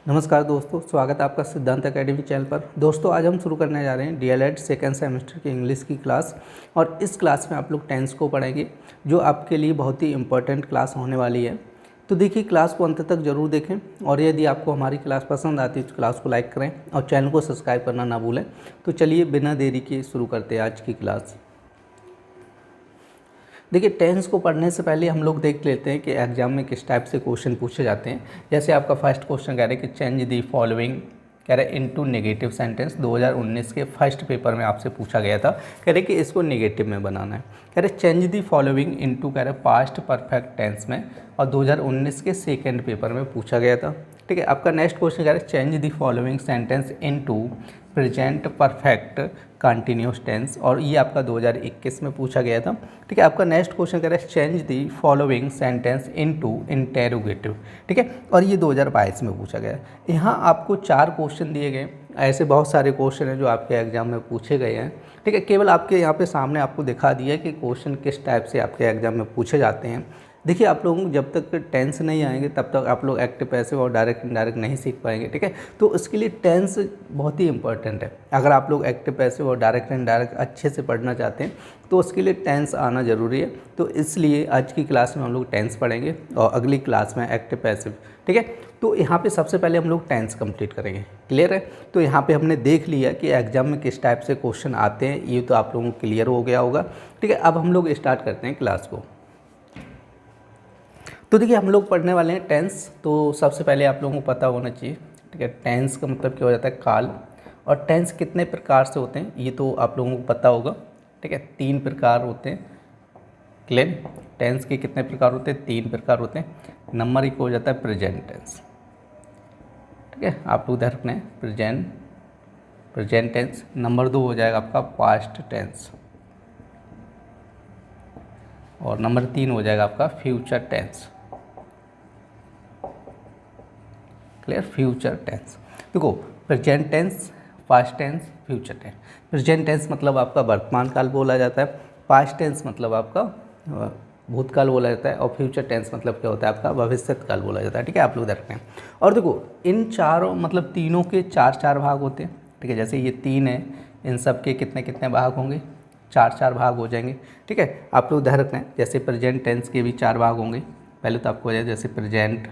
नमस्कार दोस्तों, स्वागत है आपका सिद्धांत एकेडमी चैनल पर। दोस्तों आज हम शुरू करने जा रहे हैं डीएलएड सेकेंड सेमेस्टर की इंग्लिश की क्लास। और इस क्लास में आप लोग टेंस को पढ़ेंगे, जो आपके लिए बहुत ही इंपॉर्टेंट क्लास होने वाली है। तो देखिए, क्लास को अंत तक जरूर देखें और यदि आपको हमारी क्लास पसंद आती है तो क्लास को लाइक करें और चैनल को सब्सक्राइब करना ना भूलें। तो चलिए बिना देरी के शुरू करते हैं आज की क्लास। देखिए, टेंस को पढ़ने से पहले हम लोग देख लेते हैं कि एग्जाम में किस टाइप से क्वेश्चन पूछे जाते हैं। जैसे आपका फर्स्ट क्वेश्चन कह रहे हैं कि चेंज दी फॉलोइंग, कह रहे इनटू नेगेटिव सेंटेंस। 2019 के फर्स्ट पेपर में आपसे पूछा गया था। कह रहे कि इसको नेगेटिव में बनाना है। कह रहे चेंज दी फॉलोइंग इनटू, कह रहे पास्ट परफेक्ट टेंस में, और 2019 के सेकेंड पेपर में पूछा गया था। ठीक है, आपका नेक्स्ट क्वेश्चन कह रहे हैं change the following sentence into present perfect continuous tense, और ये आपका 2021 में पूछा गया था। ठीक है, आपका नेक्स्ट क्वेश्चन कह रहा है change the following sentence into interrogative. ठीक है, और ये 2022 में पूछा गया है। यहाँ आपको 4 क्वेश्चन दिए गए। ऐसे बहुत सारे क्वेश्चन हैं जो आपके एग्जाम में पूछे गए हैं। ठीक है, केवल आपके यहाँ पे सामने आपको दिखा दिया है कि क्वेश्चन किस टाइप से आपके एग्जाम में पूछे जाते हैं। देखिए, आप लोगों को जब तक टेंस नहीं आएंगे तब तक आप लोग एक्टिव पैसिव और डायरेक्ट इनडायरेक्ट नहीं सीख पाएंगे। ठीक है, तो इसके लिए टेंस बहुत ही इंपॉर्टेंट है। अगर आप लोग एक्टिव पैसिव और डायरेक्ट इनडायरेक्ट अच्छे से पढ़ना चाहते हैं तो उसके लिए टेंस आना ज़रूरी है। तो इसलिए आज की क्लास में हम लोग टेंस पढ़ेंगे और अगली क्लास में एक्टिव पैसिव। ठीक है, तो यहाँ पे सबसे पहले हम लोग टेंस कंप्लीट करेंगे। क्लियर है? तो यहाँ पे हमने देख लिया कि एग्जाम में किस टाइप से क्वेश्चन आते हैं, ये तो आप लोगों को क्लियर हो गया होगा। ठीक है, अब हम लोग स्टार्ट करते हैं क्लास को। तो देखिए, हम लोग पढ़ने वाले हैं टेंस। तो सबसे पहले आप लोगों को पता होना चाहिए, ठीक है, टेंस का मतलब क्या हो जाता है, काल। और टेंस कितने प्रकार से होते हैं ये तो आप लोगों को पता होगा। ठीक है, 3 प्रकार होते हैं। क्लियर? टेंस के कितने प्रकार होते हैं? 3 प्रकार होते हैं। नंबर 1 हो जाता है प्रेजेंट टेंस। ठीक है, आप लोग ध्यान रखना है, प्रेजेंट टेंस। नंबर 2 हो जाएगा आपका पास्ट टेंस, और नंबर 3 हो जाएगा आपका future tense. Clear? Future tense. देखो, present tense, past tense, future tense. Present tense मतलब आपका वर्तमान काल बोला जाता है, पास्ट टेंस मतलब आपका भूतकाल बोला जाता है, और फ्यूचर टेंस मतलब क्या होता है, आपका भविष्यत काल बोला जाता है। ठीक है, आप लोग देखते हैं। और देखो, इन चारों मतलब तीनों के 4-4 भाग होते हैं। ठीक है, जैसे ये 3 है, इन सब के कितने कितने भाग होंगे? 4-4 भाग हो जाएंगे। ठीक है, आप लोग ध्यान रखना है। जैसे प्रेजेंट टेंस के भी 4 भाग होंगे। पहले तो आपको हो जाए जैसे प्रेजेंट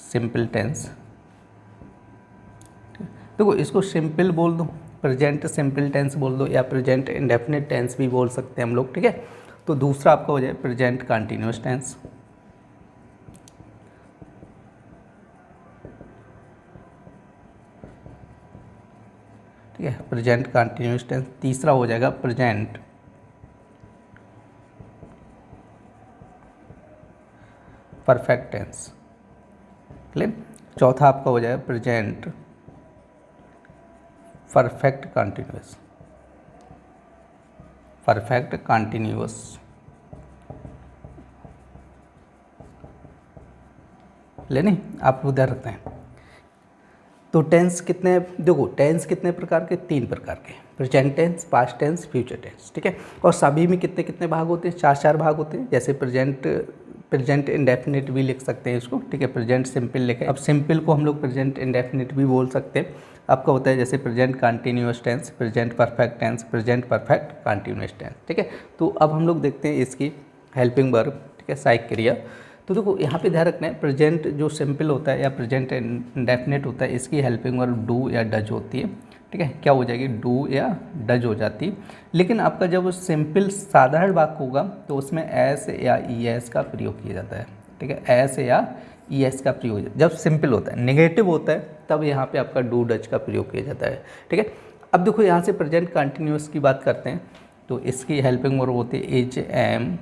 सिंपल टेंस। देखो, इसको सिंपल बोल दो, प्रेजेंट सिंपल टेंस बोल दो, या प्रेजेंट इंडेफिनिट टेंस भी बोल सकते हैं हम लोग। ठीक है, तो दूसरा आपका हो जाए प्रेजेंट कंटिन्यूअस टेंस। ठीक है, प्रेजेंट कंटिन्यूअस टेंस। तीसरा हो जाएगा प्रेजेंट परफेक्ट टेंस। क्लियर? चौथा आपका हो जाएगा present perfect continuous, perfect continuous. लेने आप उधर रखते हैं। तो टेंस कितने, देखो टेंस कितने प्रकार के? 3 प्रकार के, present tense, past tense, future tense. ठीक है, और सभी में कितने कितने भाग होते हैं? 4-4 भाग होते हैं। जैसे प्रेजेंट इंडेफिनिट भी लिख सकते हैं इसको। ठीक है, प्रेजेंट सिंपल लिखे। अब सिंपल को हम लोग प्रेजेंट इंडेफिनिट भी बोल सकते हैं। आपका होता है जैसे present continuous tense, present perfect tense, present perfect continuous tense. ठीक है, तो अब हम लोग देखते हैं इसकी हेल्पिंग वर्ब। ठीक है, सहायक क्रिया। तो देखो, यहाँ पे ध्यान रखना है, प्रेजेंट जो सिंपल होता है या प्रेजेंट इंडेफिनिट होता है, इसकी हेल्पिंग वर्ब डू या डज होती है। ठीक है, क्या हो जाएगी? डू या डज हो जाती है। लेकिन आपका जब सिंपल साधारण वाक्य होगा तो उसमें एस या ई एस का प्रयोग किया जाता है। ठीक है, एस या ई एस का प्रयोग जब सिंपल होता है। नेगेटिव होता है तब यहाँ पे आपका डू डज का प्रयोग किया जाता है। ठीक है, अब देखो यहाँ से प्रेजेंट कंटिन्यूअस की बात करते हैं। तो इसकी हेल्पिंग वर्ब होती है एच एम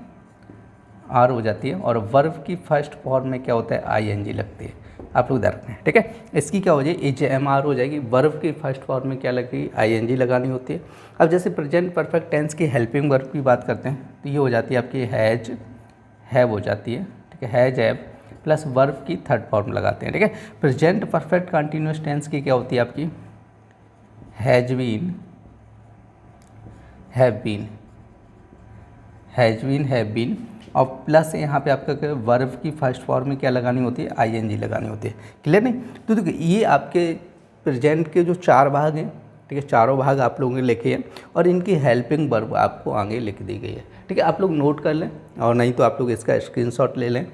आर हो जाती है, और वर्ब की फर्स्ट फॉर्म में क्या होता है? आई एन जी लगती है। आप लोग ध्यान रखते हैं। ठीक है, इसकी क्या हो जाएगी? एच एम आर हो जाएगी। वर्ब की फर्स्ट फॉर्म में क्या लगेगी? आई एन जी लगानी होती है। अब जैसे प्रेजेंट परफेक्ट टेंस की हेल्पिंग वर्ब की बात करते हैं तो ये हो जाती है आपकी हैज, हैव हो जाती है। ठीक है, हैज हैव प्लस वर्ब की थर्ड फॉर्म लगाते हैं। ठीक है, प्रेजेंट परफेक्ट कंटिन्यूअस टेंस की क्या होती है आपकी? Has been, have been, has been, have been और प्लस यहाँ पे आपका वर्ब की फर्स्ट फॉर्म में क्या लगानी होती है, आईएनजी लगानी होती है। क्लियर नहीं? तो देखिए ये आपके प्रेजेंट के जो 4 भाग हैं, ठीक है, चारों भाग आप लोगों ने लिखे हैं और इनकी हेल्पिंग वर्ब आपको आगे लिख दी गई है। ठीक है, आप लोग नोट कर लें और नहीं तो आप लोग इसका स्क्रीनशॉट ले लें।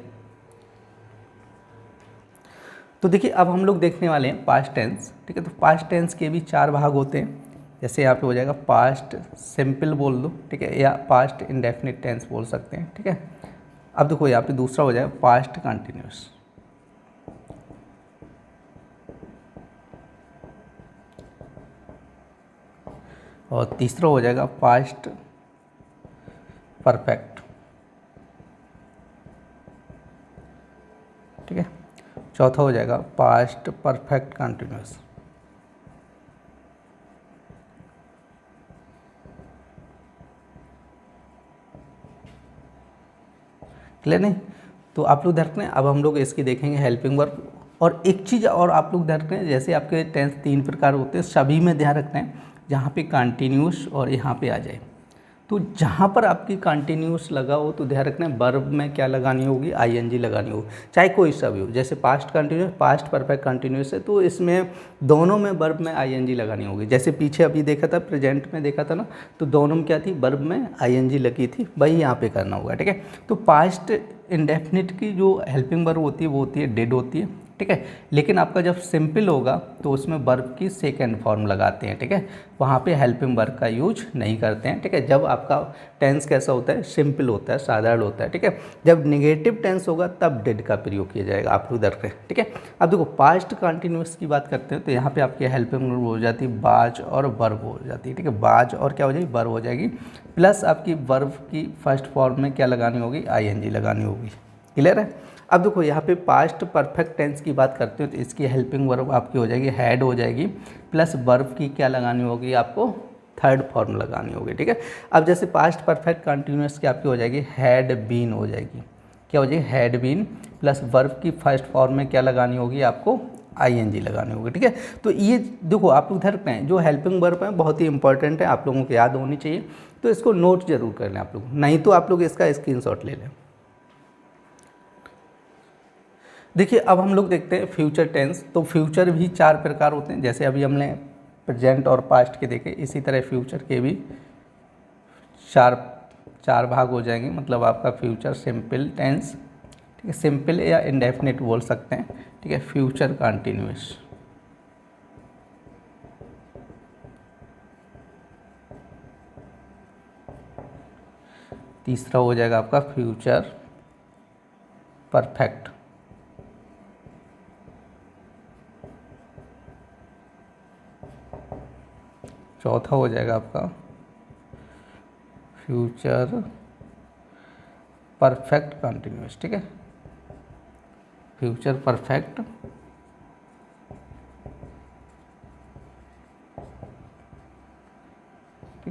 तो देखिए अब हम लोग देखने वाले हैं पास्ट टेंस। ठीक है, तो पास्ट टेंस के भी 4 भाग होते हैं। जैसे यहाँ पे हो जाएगा पास्ट सिंपल बोल दो, ठीक है, या पास्ट इंडेफिनिट टेंस बोल सकते हैं। ठीक है, अब देखो यहाँ पे दूसरा हो जाएगा पास्ट कंटिन्यूस, और तीसरा हो जाएगा पास्ट परफेक्ट। ठीक है, चौथा हो जाएगा पास्ट परफेक्ट कंटिन्यूस। क्लियर नहीं? तो आप लोग ध्यान रखना है। अब हम लोग इसकी देखेंगे हेल्पिंग वर्ब। और एक चीज़ और आप लोग ध्यान रखना है, जैसे आपके टेंस 3 प्रकार होते हैं, सभी में ध्यान रखना है जहाँ पे कंटिन्यूस और यहाँ पे आ जाए। तो जहाँ पर आपकी कंटिन्यूस लगा हो तो ध्यान रखना है वर्ब में क्या लगानी होगी, आईएनजी लगानी होगी, चाहे कोई सा भी हो। जैसे past continuous, past perfect continuous है तो इसमें दोनों में वर्ब में आईएनजी लगानी होगी। जैसे पीछे अभी देखा था, प्रेजेंट में देखा था ना, तो दोनों में क्या थी, वर्ब में आईएनजी लगी थी, वही यहाँ पे करना होगा। ठीक है, तो पास्ट इंडेफिनिट की जो हेल्पिंग वर्ब होती है वो होती है डिड होती है। ठीक है, लेकिन आपका जब सिंपल होगा तो उसमें वर्ब की सेकेंड फॉर्म लगाते हैं। ठीक है, वहाँ पे हेल्पिंग वर्ब का यूज नहीं करते हैं। ठीक है, जब आपका टेंस कैसा होता है, सिंपल होता है, साधारण होता है। ठीक है, जब नेगेटिव टेंस होगा तब डिड का प्रयोग किया जाएगा। आप लोग देख रहे हैं। ठीक है, अब देखो पास्ट कंटिन्यूस की बात करते हैं तो यहाँ पे आपकी हेल्पिंग वर्ब हो जाती है बाज और वर्ब हो जाती है। ठीक है, बाज और क्या हो जाएगी, वर्ब हो जाएगी, प्लस आपकी वर्ब की फर्स्ट फॉर्म में क्या लगानी होगी, आईएनजी लगानी होगी। क्लियर है? अब देखो यहाँ पे पास्ट परफेक्ट टेंस की बात करते हो तो इसकी हेल्पिंग वर्ब आपकी हो जाएगी हैड हो जाएगी, प्लस वर्ब की क्या लगानी होगी, आपको थर्ड फॉर्म लगानी होगी। ठीक है, अब जैसे पास्ट परफेक्ट कंटिन्यूस की आपकी हो जाएगी हैड बीन हो जाएगी, क्या हो जाएगी, हैड बीन, प्लस वर्ब की फर्स्ट फॉर्म में क्या लगानी होगी, आपको आईएनजी लगानी होगी। ठीक है, तो ये देखो आप लोग ध्यान रखें, जो हेल्पिंग वर्ब है बहुत ही इंपॉर्टेंट है, आप लोगों को याद होनी चाहिए, तो इसको नोट जरूर कर लें आप लोग, नहीं तो आप लोग इसका स्क्रीनशॉट ले लें। देखिए अब हम लोग देखते हैं फ्यूचर टेंस। तो फ्यूचर भी 4 प्रकार होते हैं, जैसे अभी हमने प्रेजेंट और पास्ट के देखे, इसी तरह फ्यूचर के भी चार भाग हो जाएंगे। मतलब आपका फ्यूचर सिंपल टेंस, ठीक है, सिंपल या इंडेफिनिट बोल सकते हैं। ठीक है, फ्यूचर कंटिन्यूअस, तीसरा हो जाएगा आपका फ्यूचर परफेक्ट, चौथा हो जाएगा आपका फ्यूचर परफेक्ट कंटिन्यूअस। ठीक है, future perfect,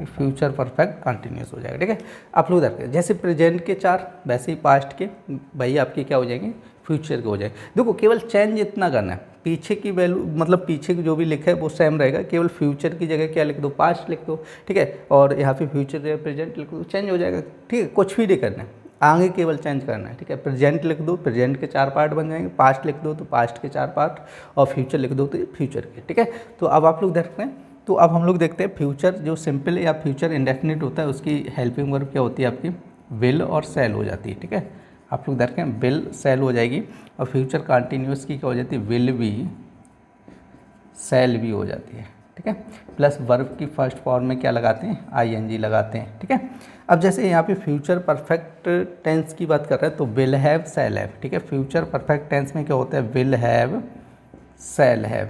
future perfect continuous हो जाएगा। ठीक है, आप लोग देखते हैं जैसे प्रेजेंट के 4 वैसे ही पास्ट के भाई आपके क्या हो जाएंगे, फ्यूचर के हो जाएंगे। देखो केवल चेंज इतना करना है, पीछे की वैल्यू मतलब पीछे की जो भी लिखा है वो सेम रहेगा, केवल फ्यूचर की जगह क्या लिख दो, पास्ट लिख दो। ठीक है, और यहाँ पे फ्यूचर या प्रेजेंट लिख दो, चेंज हो जाएगा। ठीक है, कुछ भी नहीं करना है, आगे केवल चेंज करना है। ठीक है, प्रेजेंट लिख दो, प्रेजेंट के 4 पार्ट बन जाएंगे, पास्ट लिख दो तो पास्ट के 4 पार्ट, और फ्यूचर लिख दो तो फ्यूचर के। ठीक है, तो अब आप लोग देखते हैं, तो अब हम लोग देखते हैं फ्यूचर जो सिंपल या फ्यूचर इंडेफिनिट होता है उसकी हेल्पिंग वर्ब क्या होती है, आपकी विल और सेल हो जाती है। ठीक है, आप लोग देखें विल सेल हो जाएगी, और फ्यूचर कंटिन्यूअस की क्या हो जाती है, विल भी सेल भी हो जाती है। ठीक है, प्लस वर्ब की फर्स्ट फॉर्म में क्या लगाते हैं, आईएनजी लगाते हैं। ठीक है, अब जैसे यहाँ पे फ्यूचर परफेक्ट टेंस की बात कर रहे हैं तो विल हैव सेल हैव। ठीक है, फ्यूचर परफेक्ट टेंस में क्या होता है, will have shall have.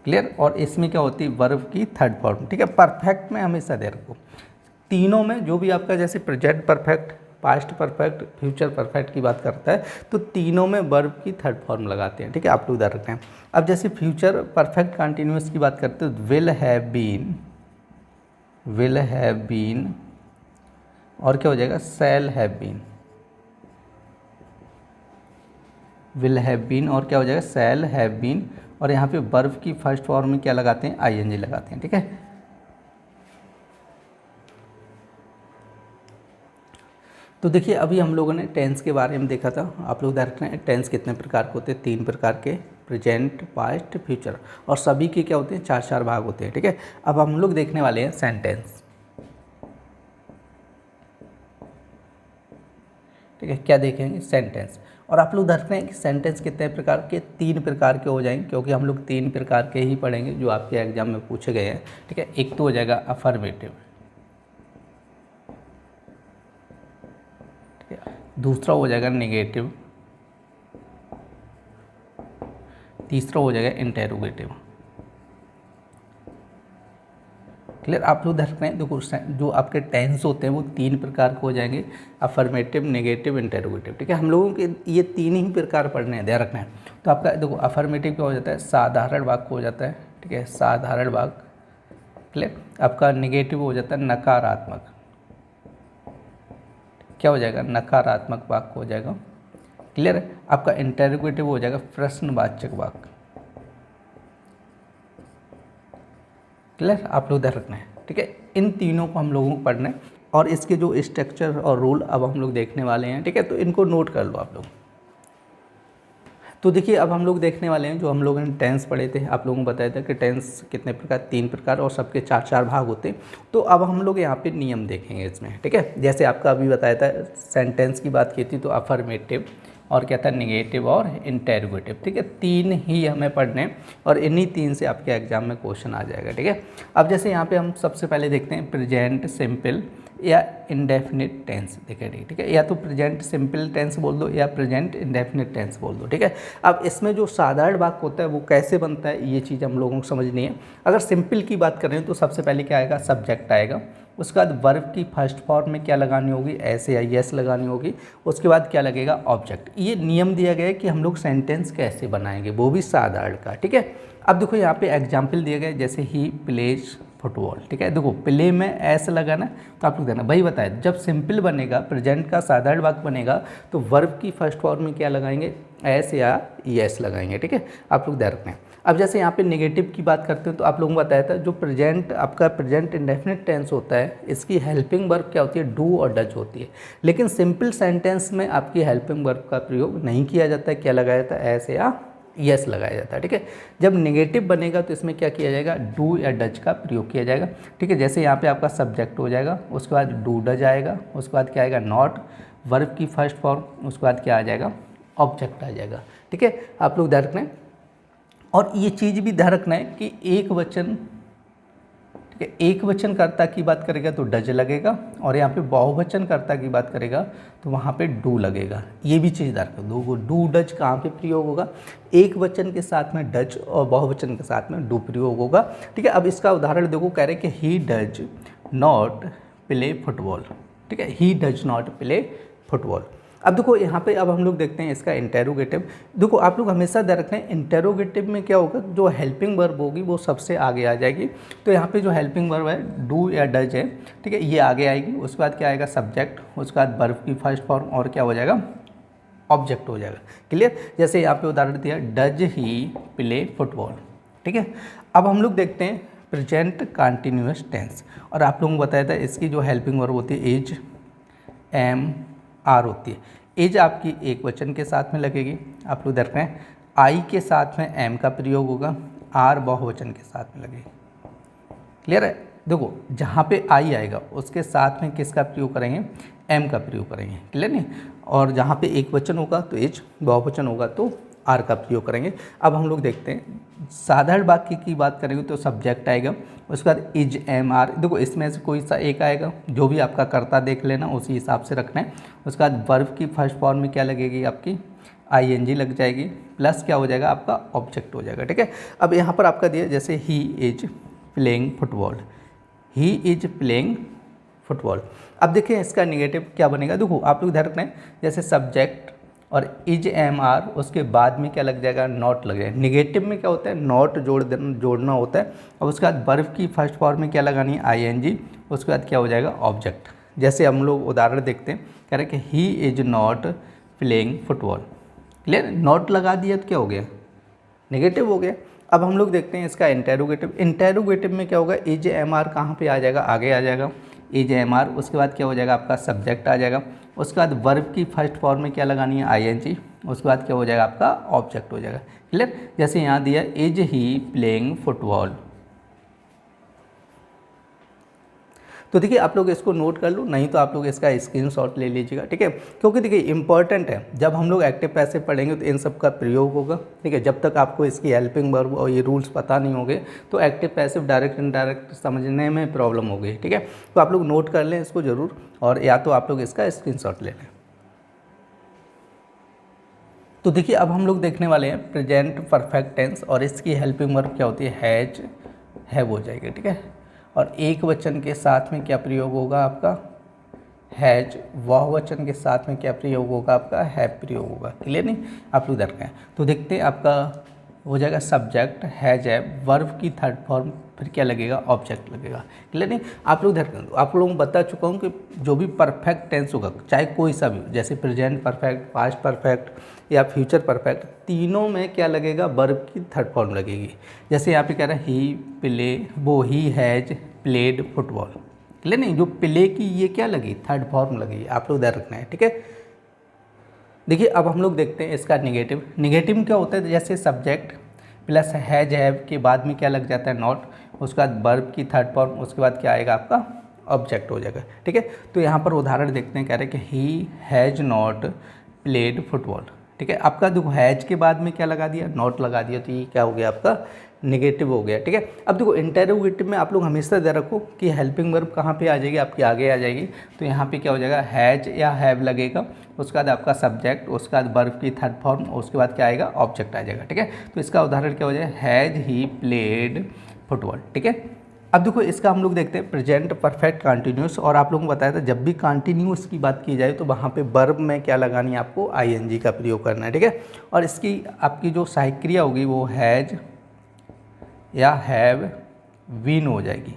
Clear, और इसमें क्या होती है, वर्ब की थर्ड फॉर्म। ठीक है, परफेक्ट में हमेशा दे रखो, तीनों में जो भी आपका जैसे present perfect, past perfect, future perfect की बात करता है तो तीनों में वर्ब की थर्ड फॉर्म लगाते हैं। ठीक है, आप लोग उधर रखते हैं। अब जैसे फ्यूचर परफेक्ट कंटिन्यूअस की बात करते हैं तो will have been, will have been, और क्या हो जाएगा, shall have been, will have been, और क्या हो जाएगा, सेल हैव बीन, और यहाँ पे वर्ब की फर्स्ट फॉर्म में क्या लगाते हैं, आईएनजी लगाते हैं। ठीक है, तो देखिए अभी हम लोगों ने टेंस के बारे में देखा था। आप लोग ध्यान रखना, टेंस कितने प्रकार के होते हैं, 3 प्रकार के, प्रेजेंट, पास्ट, फ्यूचर, और सभी के क्या होते हैं, 4 भाग होते हैं। ठीक है, अब हम लोग देखने वाले हैं सेंटेंस। ठीक है, क्या देखेंगे, सेंटेंस। और आप लोग ध्यान रखना कि सेंटेंस कितने प्रकार के, 3 प्रकार के हो जाएंगे, क्योंकि हम लोग 3 प्रकार के ही पढ़ेंगे जो आपके एग्जाम में पूछे गए हैं। ठीक है, एक तो हो जाएगा अफर्मेटिव, दूसरा हो जाएगा नेगेटिव, तीसरा हो जाएगा इंटेरोगेटिव। क्लियर, आप लोग ध्यान रखें, देखो जो आपके टेंस होते हैं वो 3 प्रकार के हो जाएंगे, अफर्मेटिव, नेगेटिव, इंटेरोगेटिव। ठीक है, हम लोगों के ये 3 ही प्रकार पढ़ने हैं, ध्यान रखना है। तो आपका देखो अफर्मेटिव क्या हो जाता है, साधारण वाक्य हो जाता है। ठीक है, साधारण वाक्य। क्लियर, आपका नेगेटिव हो जाता है नकारात्मक, क्या हो जाएगा, नकारात्मक वाक्य हो जाएगा। क्लियर, आपका इंटेरोगेटिव हो जाएगा प्रश्नवाचक वाक्य। क्लियर, आप लोग ध्यान रखना है। ठीक है, इन तीनों को हम लोगों को पढ़ना है, और इसके जो स्ट्रक्चर और रूल अब हम लोग देखने वाले हैं। ठीक है, तो इनको नोट कर लो आप लोग। तो देखिए अब हम लोग देखने वाले हैं, जो हम लोगों ने टेंस पढ़े थे, आप लोगों को बताया था कि टेंस कितने प्रकार, 3 प्रकार, और सबके 4 भाग होते हैं। तो अब हम लोग यहाँ पे नियम देखेंगे इसमें। ठीक है, जैसे आपका अभी बताया था, सेंटेंस की बात की थी तो अफर्मेटिव, और क्या था, नेगेटिव और इंटेरोगेटिव। ठीक है, 3 ही हमें पढ़ने, और इन्हीं 3 से आपके एग्जाम में क्वेश्चन आ जाएगा। ठीक है, अब जैसे यहाँ पे हम सबसे पहले देखते हैं प्रेजेंट सिंपल या इंडेफिनिट टेंस। देखिए, ठीक है, या तो प्रेजेंट सिंपल टेंस बोल दो या प्रेजेंट इंडेफिनिट टेंस बोल दो। ठीक है, अब इसमें जो साधारण वाक्य होता है वो कैसे बनता है, ये चीज़ हम लोगों को समझनी है। अगर सिंपल की बात करें तो सबसे पहले क्या आएगा, सब्जेक्ट आएगा। उसके बाद वर्ब की फर्स्ट फॉर्म में क्या लगानी होगी, ऐसे या यस लगानी होगी। उसके बाद क्या लगेगा, ऑब्जेक्ट। ये नियम दिया गया है कि हम लोग सेंटेंस कैसे बनाएंगे, वो भी साधारण का। ठीक है, अब देखो यहाँ पे एग्जाम्पल दिया गया, जैसे ही प्लेज फुटबॉल। ठीक है, देखो प्ले में ऐसे लगाना, तो आप लोग देना भाई बताए, जब सिंपल बनेगा, प्रेजेंट का साधारण वाक्य बनेगा, तो वर्ब की फर्स्ट फॉर्म में क्या लगाएंगे, एस या यस लगाएंगे। ठीक है, आप लोग ध्यान रखना है। अब जैसे यहाँ पे नेगेटिव की बात करते हैं, तो आप लोगों को बताया था, जो प्रेजेंट आपका प्रेजेंट इंडेफिनिट टेंस होता है, इसकी हेल्पिंग वर्ब क्या होती है, डू और डज होती है। लेकिन सिंपल सेंटेंस में आपकी हेल्पिंग वर्ब का प्रयोग नहीं किया जाता है, क्या लगाया जाता है, एस या यस लगाया जाता है। ठीक है, जब नेगेटिव बनेगा तो इसमें क्या किया जाएगा, डू या डज का प्रयोग किया जाएगा। ठीक है, जैसे यहाँ पे आपका सब्जेक्ट हो जाएगा, उसके बाद डू डज आएगा, उसके बाद क्या आएगा, नॉट, वर्ब की फर्स्ट फॉर्म, उसके बाद क्या आ जाएगा, ऑब्जेक्ट आ जाएगा। ठीक है, आप लोग ध्यान रखना है। और ये चीज़ भी ध्यान रखना है कि एक वचन, ठीक है, एक वचन कर्ता की बात करेगा तो डज लगेगा, और यहाँ पे बहुवचन कर्ता की बात करेगा तो वहाँ पे डू लगेगा। ये भी चीज़ ध्यान रखो, डू डज कहाँ पे प्रयोग होगा, एक वचन के साथ में डज और बहुवचन के साथ में डू प्रयोग होगा। ठीक है, अब इसका उदाहरण देखो, कह रहे कि he does not play football. ठीक है, he does not play football. अब देखो यहाँ पे, अब हम लोग देखते हैं इसका इंटेरोगेटिव। देखो आप लोग हमेशा ध्यान रखें, इंटेरोगेटिव में क्या होगा, जो हेल्पिंग वर्ब होगी वो सबसे आगे आ जाएगी। तो यहाँ पे जो हेल्पिंग वर्ब है, डू या डज है, ठीक है, ये आगे आएगी। उसके बाद क्या आएगा, सब्जेक्ट, उसके बाद वर्ब की फर्स्ट फॉर्म, और क्या हो जाएगा, ऑब्जेक्ट हो जाएगा। क्लियर, जैसे यहाँ पे उदाहरण दिया, डज ही प्ले फुटबॉल। ठीक है, अब हम लोग देखते हैं प्रेजेंट कंटिन्यूअस टेंस, और आप लोगों को बताया था इसकी जो हेल्पिंग वर्ब होती है, इज, एम, आर होती है। एज आपकी एक वचन के साथ में लगेगी, आप लोग देख रहे हैं, आई के साथ में एम का प्रयोग होगा, आर बहुवचन के साथ में लगेगी। क्लियर है, देखो जहाँ पे आई आएगा उसके साथ में किसका प्रयोग करेंगे, एम का प्रयोग करेंगे। क्लियर नहीं, और जहाँ पे एक वचन होगा तो एज, बहुवचन होगा तो आर का प्रयोग करेंगे। अब हम लोग देखते हैं साधारण वाक्य की बात करेंगे तो सब्जेक्ट आएगा, उसके बाद इज, एम, आर। देखो इसमें से कोई सा एक आएगा, जो भी आपका कर्ता देख लेना, उसी हिसाब से रखना है। उसके बाद वर्ब की फर्स्ट फॉर्म में क्या लगेगी, आपकी आईएनजी लग जाएगी, प्लस क्या हो जाएगा, आपका ऑब्जेक्ट हो जाएगा। ठीक है, अब यहाँ पर आपका दिया, जैसे he is playing football, he is playing football. अब देखिए इसका नेगेटिव क्या बनेगा, देखो आप लोग ध्यान रखना है, जैसे सब्जेक्ट और इज, एम, आर, उसके बाद में क्या लग जाएगा, नॉट लग जाएगा। निगेटिव में क्या होता है, नॉट जोड़ना होता है, और उसके बाद वर्ब की फर्स्ट फॉर्म में क्या लगानी है, आईएनजी, उसके बाद क्या हो जाएगा, ऑब्जेक्ट। जैसे हम लोग उदाहरण देखते हैं, कह रहे हैं कि he is not playing football. Clear, not लगा दिया तो क्या हो गया, नेगेटिव हो गया। अब हम लोग देखते हैं इसका इंटेरोगेटिव। इंटेरोगेटिव में क्या होगा, इज, एम, आर कहाँ पे आ जाएगा, आगे आ जाएगा। इज एम आर, उसके बाद क्या हो जाएगा आपका सब्जेक्ट आ जाएगा, उसके बाद वर्ब की फर्स्ट फॉर्म में क्या लगानी है आई एन जी, उसके बाद क्या हो जाएगा आपका ऑब्जेक्ट हो जाएगा। क्लियर? जैसे यहाँ दिया इज ही प्लेइंग फुटबॉल, तो देखिए आप लोग इसको नोट कर लो, नहीं तो आप लोग इसका स्क्रीनशॉट ले लीजिएगा, ठीक है, क्योंकि देखिए इंपॉर्टेंट है, जब हम लोग एक्टिव पैसिव पढ़ेंगे तो इन सब का प्रयोग होगा, ठीक है। जब तक आपको इसकी हेल्पिंग वर्ब और ये रूल्स पता नहीं होंगे तो एक्टिव पैसिव डायरेक्ट इनडायरेक्ट समझने में प्रॉब्लम होगी, ठीक है। तो आप लोग नोट कर लें इसको ज़रूर, और या तो आप लोग इसका स्क्रीनशॉट ले लें। तो देखिए अब हम लोग देखने वाले हैं प्रेजेंट परफेक्ट टेंस, और इसकी हेल्पिंग वर्ब क्या होती है, हैज, हैव हो जाएगी, ठीक है। और एक वचन के साथ में क्या प्रयोग होगा आपका, हैज, वह वचन के साथ में क्या प्रयोग होगा आपका, हैव प्रयोग होगा। क्लियर नहीं? आप लोग इधर हैं तो देखते हैं आपका हो जाएगा सब्जेक्ट हैज हैव, वर्ब की थर्ड फॉर्म, फिर क्या लगेगा, ऑब्जेक्ट लगेगा। क्लियर नहीं? आप लोग इधर आप लोगों को बता चुका हूँ कि जो भी परफेक्ट टेंस होगा, चाहे कोई सा भी, जैसे प्रेजेंट परफेक्ट, पास्ट परफेक्ट या फ्यूचर परफेक्ट, तीनों में क्या लगेगा, वर्ब की थर्ड फॉर्म लगेगी। जैसे यहाँ पे कह रहा है ही प्ले, वो he has played football. Clear नहीं? जो प्ले की ये क्या लगी, थर्ड फॉर्म लगी, आप लोग ध्यान रखना है, ठीक है। देखिए अब हम लोग देखते हैं इसका निगेटिव। निगेटिव क्या होता है, जैसे सब्जेक्ट प्लस हैज हैव के बाद में क्या लग जाता है, नॉट, उसके बाद वर्ब की थर्ड फॉर्म, उसके बाद क्या आएगा आपका ऑब्जेक्ट हो जाएगा, ठीक है। तो यहाँ पर उदाहरण देखते हैं, कह रहे हैं कि he has not played football, ठीक है। आपका देखो हैज के बाद में क्या लगा दिया, नॉट लगा दिया, तो ये क्या हो गया आपका नेगेटिव हो गया, ठीक है। अब देखो इंटेरोगेटिव में आप लोग हमेशा ध्यान रखो कि हेल्पिंग वर्ब कहाँ पे आ जाएगी, आपकी आगे आ जाएगी। तो यहाँ पे क्या हो जाएगा, हैज या हैव लगेगा, उसके बाद आपका सब्जेक्ट, उसके बाद वर्ब की थर्ड फॉर्म, उसके बाद क्या आएगा, ऑब्जेक्ट आ जाएगा, ठीक है। तो इसका उदाहरण क्या हो जाएगा, हैज ही प्लेड फुटबॉल, ठीक है। अब देखो इसका हम लोग देखते हैं प्रेजेंट परफेक्ट कंटिन्यूस, और आप लोगों को बताया था जब भी कंटिन्यूस की बात की जाए तो वहाँ पे वर्ब में क्या लगानी है, आपको आईएनजी का प्रयोग करना है, ठीक है। और इसकी आपकी जो सहायक क्रिया होगी वो हैज या हैव बीन हो जाएगी,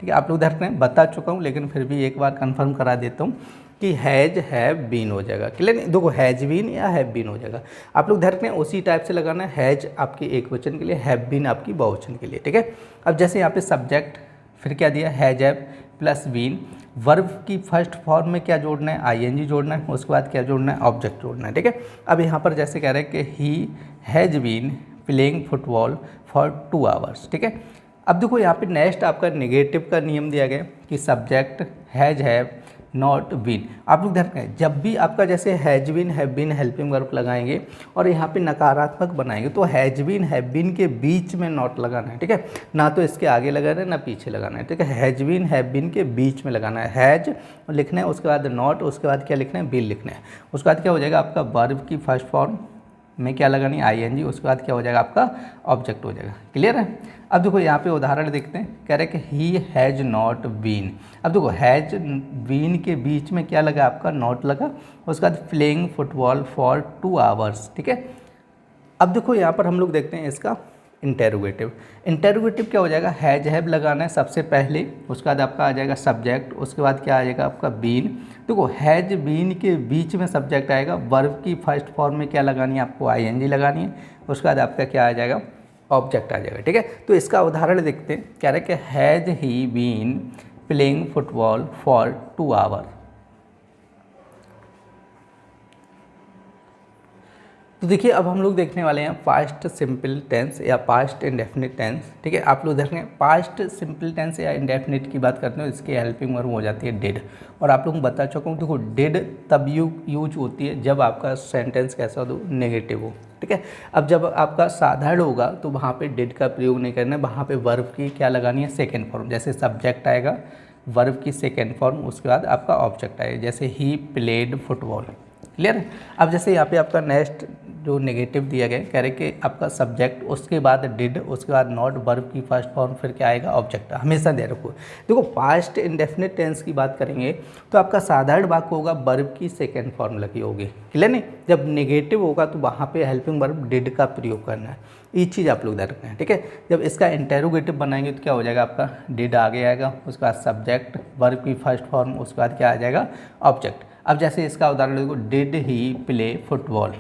ठीक है। आप लोग ध्यान रखें, बता चुका हूँ लेकिन फिर भी एक बार कंफर्म करा देता हूँ कि हैज हैव बीन हो जाएगा। क्लियर नहीं? देखो हैज बीन या हैव बीन हो जाएगा, आप लोग ध्यान रखें, उसी टाइप से लगाना है, हैज आपके एक वचन के लिए, हैव बीन आपकी बहुवचन के लिए, ठीक है। अब जैसे यहाँ पे सब्जेक्ट, फिर क्या दिया, has have plus been, verb की फर्स्ट फॉर्म में क्या जोड़ना है, आईएनजी जोड़ना है, उसके बाद क्या जोड़ना है, ऑब्जेक्ट जोड़ना है, ठीक है। अब यहाँ पर जैसे कह रहे हैं कि he has been playing football for 2 hours, ठीक है। अब देखो यहाँ पे नेक्स्ट आपका नेगेटिव का नियम दिया गया कि subject has have not been. आप लोग ध्यान रखें, जब भी आपका जैसे has been have been helping verb लगाएंगे और यहाँ पे नकारात्मक बनाएंगे तो हैज बीन हैव बीन के बीच में नॉट लगाना है, ठीक है, ना तो इसके आगे लगाना है ना पीछे लगाना है, ठीक है। हैज बीन हैव बीन के बीच में लगाना है, हैज लिखना है, उसके बाद नॉट, उसके बाद क्या लिखना है, बीन लिखना है, उसके बाद क्या हो जाएगा आपका वर्ब की फर्स्ट फॉर्म में क्या लगानी है, आईएनजी, उसके बाद क्या हो जाएगा आपका ऑब्जेक्ट हो जाएगा। क्लियर है? अब देखो यहाँ पे उदाहरण देखते हैं, कह रहे हैं कि ही हैज़ नॉट बीन। अब देखो हैज बीन के बीच में क्या लगा, आपका नॉट लगा, उसके बाद प्लेइंग फुटबॉल फॉर 2 आवर्स, ठीक है। अब देखो यहाँ पर हम लोग देखते हैं इसका इंटेरोगेटिव। इंटेरोगेटिव क्या हो जाएगा, हैज हैव लगाना है सबसे पहले, उसके बाद आपका आ जाएगा सब्जेक्ट, उसके बाद क्या आ जाएगा आपका बीन। देखो हैज बीन के बीच में सब्जेक्ट आएगा, वर्ब की फर्स्ट फॉर्म में क्या लगानी है, आपको आईएनजी लगानी है, उसके बाद आपका क्या आ जाएगा, ऑब्जेक्ट आ जाएगा, ठीक है। तो इसका उदाहरण देखते हैं, कह रहे हैं कि has he been playing football for 2 hour. तो देखिए अब हम लोग देखने वाले हैं पास्ट सिंपल टेंस या पास्ट इंडेफिनिट टेंस, ठीक है। आप लोग देखें पास्ट सिंपल टेंस या इंडेफिनिट की बात करते हैं, इसकी हेल्पिंग वर्ब हो जाती है डिड, और आप लोगों को बता चुका हूँ, देखो डिड तब यूज होती है जब आपका सेंटेंस कैसा हो, नेगेटिव हो, ठीक है। अब जब आपका साधारण होगा तो वहाँ पे डिड का प्रयोग नहीं करना है, वहाँ पे वर्ब की क्या लगानी है, सेकेंड फॉर्म, जैसे सब्जेक्ट आएगा, वर्ब की सेकेंड फॉर्म, उसके बाद आपका ऑब्जेक्ट आएगा, जैसे ही प्लेड फुटबॉल। क्लियर है? अब जैसे यहाँ पे आपका नेक्स्ट जो नेगेटिव दिया गया, कह रहे कि आपका सब्जेक्ट, उसके बाद डिड, उसके बाद नॉट, वर्ब की फर्स्ट फॉर्म, फिर क्या आएगा, ऑब्जेक्ट। हमेशा दे रखो, देखो पास्ट इंडेफिनिट टेंस की बात करेंगे तो आपका साधारण वाक्य होगा, वर्ब की सेकेंड फॉर्म लगी होगी। क्लियर नहीं? जब नेगेटिव होगा तो वहाँ पे हेल्पिंग वर्ब डिड का प्रयोग करना है, ये चीज़ आप लोग ध्यान रखना है, ठीक है। जब इसका इंटेरोगेटिव बनाएंगे तो क्या हो जाएगा, आपका डिड आगे आएगा, उसके बाद सब्जेक्ट, वर्ब की फर्स्ट फॉर्म, उसके बाद क्या आ जाएगा, ऑब्जेक्ट। अब जैसे इसका उदाहरण देखो, did he play football.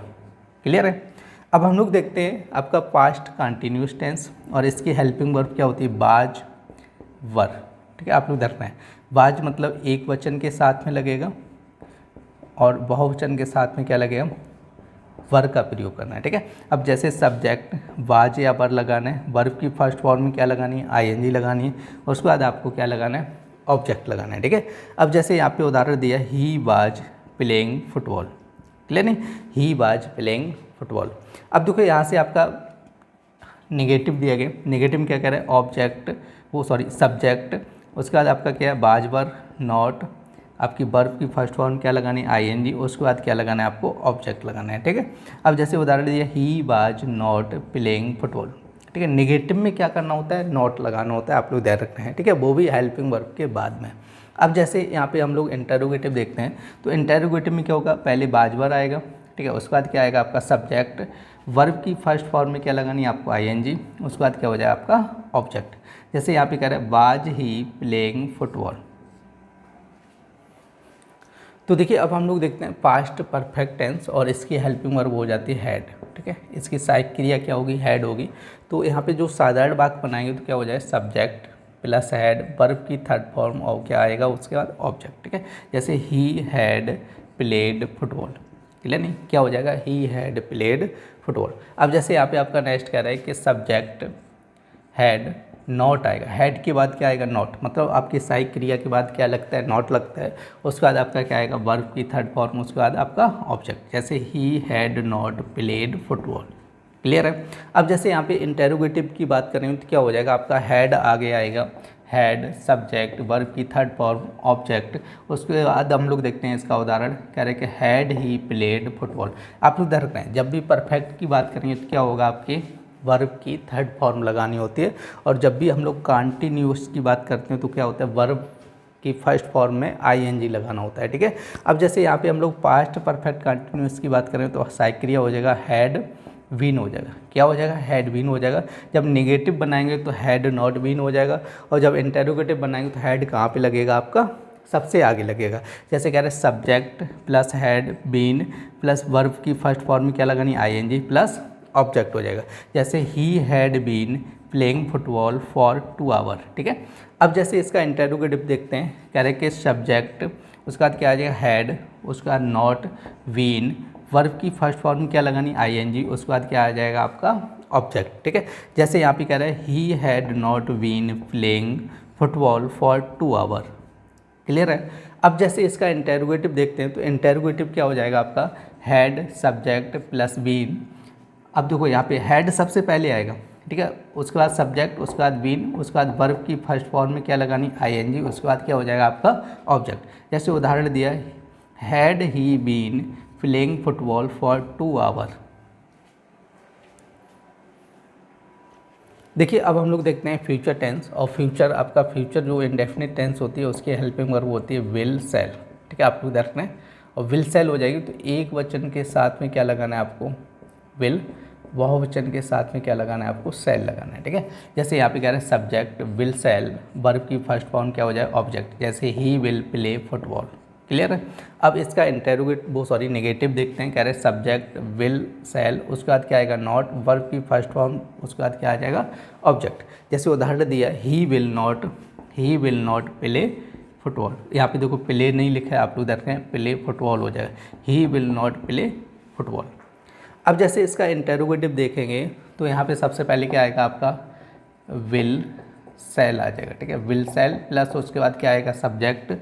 Clear है? अब हम लोग देखते हैं आपका पास्ट कंटिन्यूस टेंस, और इसकी हेल्पिंग वर्ब क्या होती है, बाज वर, ठीक है। आप लोग देखना है वाज मतलब एक वचन के साथ में लगेगा और बहुवचन के साथ में क्या लगेगा, वर का प्रयोग करना है, ठीक है। अब जैसे सब्जेक्ट वाज या वर लगाना है, वर्ब की फर्स्ट फॉर्म में क्या लगानी है, आईएनजी लगानी है, और उसके बाद आपको क्या लगाना है, ऑब्जेक्ट लगाना है, ठीक है। अब जैसे यहाँ पे उदाहरण दिया, he was playing football, clear नहीं, ही वाज प्लेइंग फुटबॉल। अब देखो यहाँ से आपका नेगेटिव दिया गया, नेगेटिव में क्या कह रहा है, ऑब्जेक्ट सब्जेक्ट, उसके बाद आपका क्या है, वाज वर नॉट, आपकी वर्ब की फर्स्ट फॉर्म क्या लगानी है, आईएनजी, उसके बाद क्या लगाना है, आपको ऑब्जेक्ट लगाना है, ठीक है। अब जैसे उदाहरण दिया, he was not playing football, ठीक है। नेगेटिव में क्या करना होता है, नॉट लगाना होता है, आप लोग ध्यान रखना है, ठीक है, वो भी हेल्पिंग वर्ब के बाद में। अब जैसे यहाँ पे हम लोग इंटरोगेटिव देखते हैं, तो इंटरोगेटिव में क्या होगा, पहले वाज वर आएगा, ठीक है, उसके बाद क्या आएगा आपका सब्जेक्ट, वर्ब की फर्स्ट फॉर्म में क्या लगानी है आपको, आईएनजी, उसके बाद क्या हो जाए आपका ऑब्जेक्ट। जैसे यहाँ पे कह रहे हैं वाज ही प्लेइंग फुटबॉल। तो देखिए अब हम लोग देखते हैं पास्ट परफेक्ट टेंस और इसकी हेल्पिंग वर्ब हो जाती है हैड, ठीक है, इसकी सहायक क्रिया क्या होगी, हैड होगी। तो यहाँ पे जो साधारण वाक्य बनाएंगे तो क्या हो जाए, सब्जेक्ट प्लस हैड, वर्ब की थर्ड फॉर्म और क्या आएगा उसके बाद ऑब्जेक्ट, ठीक है। जैसे he had played football, clear नहीं, क्या हो जाएगा, ही हैड प्लेड फुटबॉल। अब जैसे यहाँ पे आपका नेक्स्ट कह रहा है कि सब्जेक्ट हैड नॉट आएगा, हैड के बाद क्या आएगा, नॉट, मतलब आपकी सहायक क्रिया के बाद क्या लगता है, नॉट लगता है, उसके बाद आपका क्या आएगा, वर्ब की थर्ड फॉर्म, उसके बाद आपका ऑब्जेक्ट, जैसे he had not played football, clear है। अब जैसे यहाँ पे इंटेरोगेटिव की बात करें तो क्या हो जाएगा, आपका हैड आगे आएगा, हैड सब्जेक्ट, वर्ब की थर्ड फॉर्म, ऑब्जेक्ट, उसके बाद हम लोग देखते हैं इसका उदाहरण, कह रहे हैं कि हैड ही प्लेड फुटबॉल। आप लोग ध्यान रखना है, जब भी परफेक्ट की बात करेंगे तो क्या होगा, आपके वर्ब की थर्ड फॉर्म लगानी होती है, और जब भी हम लोग कॉन्टिन्यूस की बात करते हैं तो क्या होता है, वर्ब की फर्स्ट फॉर्म में आईएनजी लगाना होता है, ठीक है। अब जैसे यहाँ पे हम लोग पास्ट परफेक्ट कॉन्टिन्यूस की बात करें तो सहायक क्रिया हो जाएगा हैड बीन हो जाएगा, क्या हो जाएगा, हैड बीन हो जाएगा। जब नेगेटिव बनाएंगे तो हैड नॉट बीन हो जाएगा, और जब इंटेरोगेटिव बनाएंगे तो हैड कहाँ पे लगेगा, आपका सबसे आगे लगेगा। जैसे कह रहे हैं subject plus had been plus verb की फर्स्ट फॉर्म में क्या लगानी, आईएनजी प्लस ऑब्जेक्ट हो जाएगा। जैसे he had been playing football for 2 hour, ठीक है। अब जैसे इसका इंटेरोगेटिव देखते हैं, कह रहे कि सब्जेक्ट, उसके बाद क्या आ जाएगा, हैड, उसके बाद नॉट बीन, वर्ब की फर्स्ट फॉर्म में क्या लगानी, आईएनजी, उसके बाद क्या आ जाएगा आपका ऑब्जेक्ट, ठीक है। जैसे यहाँ पे कह रहे हैं he had not been playing football for 2 hour, clear है। अब जैसे इसका इंटेरोगेटिव देखते हैं तो इंटेरोगेटिव क्या हो जाएगा आपका, हैड सब्जेक्ट प्लस बीन। अब देखो यहाँ पे हैड सबसे पहले आएगा, ठीक है, उसके बाद सब्जेक्ट, उसके बाद बीन, उसके बाद वर्ब की फर्स्ट फॉर्म में क्या लगानी, आईएनजी, उसके बाद क्या हो जाएगा आपका ऑब्जेक्ट। जैसे उदाहरण दिया, had he been playing football for 2 hour. देखिए अब हम लोग देखते हैं फ्यूचर टेंस, और फ्यूचर आपका फ्यूचर जो इंडेफिनिट टेंस होती है उसकी हेल्पिंग वर्ब होती है विल सेल, ठीक है, आप लोग देखना है। और विल सेल हो जाएगी तो एक वचन के साथ में क्या लगाना है आपको, विल, बहुवचन के साथ में क्या लगाना है आपको, सेल लगाना है, ठीक है। जैसे यहाँ पे कह रहे हैं सब्जेक्ट विल सेल, वर्ब की फर्स्ट फॉर्म क्या हो जाए, ऑब्जेक्ट, जैसे he will play football, clear है। अब इसका नेगेटिव देखते हैं, कह रहे हैं सब्जेक्ट विल सेल, उसके बाद क्या आएगा, नॉट, वर्ब की फर्स्ट फॉर्म, उसके बाद क्या आ जाएगा, ऑब्जेक्ट। जैसे उदाहरण दिया, he will not play football, यहाँ पे देखो प्ले नहीं लिखा है, आप लोग देख रहे हैं प्ले फुटबॉल हो जाएगा, ही विल नॉट प्ले फुटबॉल। अब जैसे इसका इंटेरोगेटिव देखेंगे तो यहाँ पे सबसे पहले क्या आएगा आपका, विल सेल आ जाएगा, ठीक है, विल सेल प्लस उसके बाद क्या आएगा, सब्जेक्ट,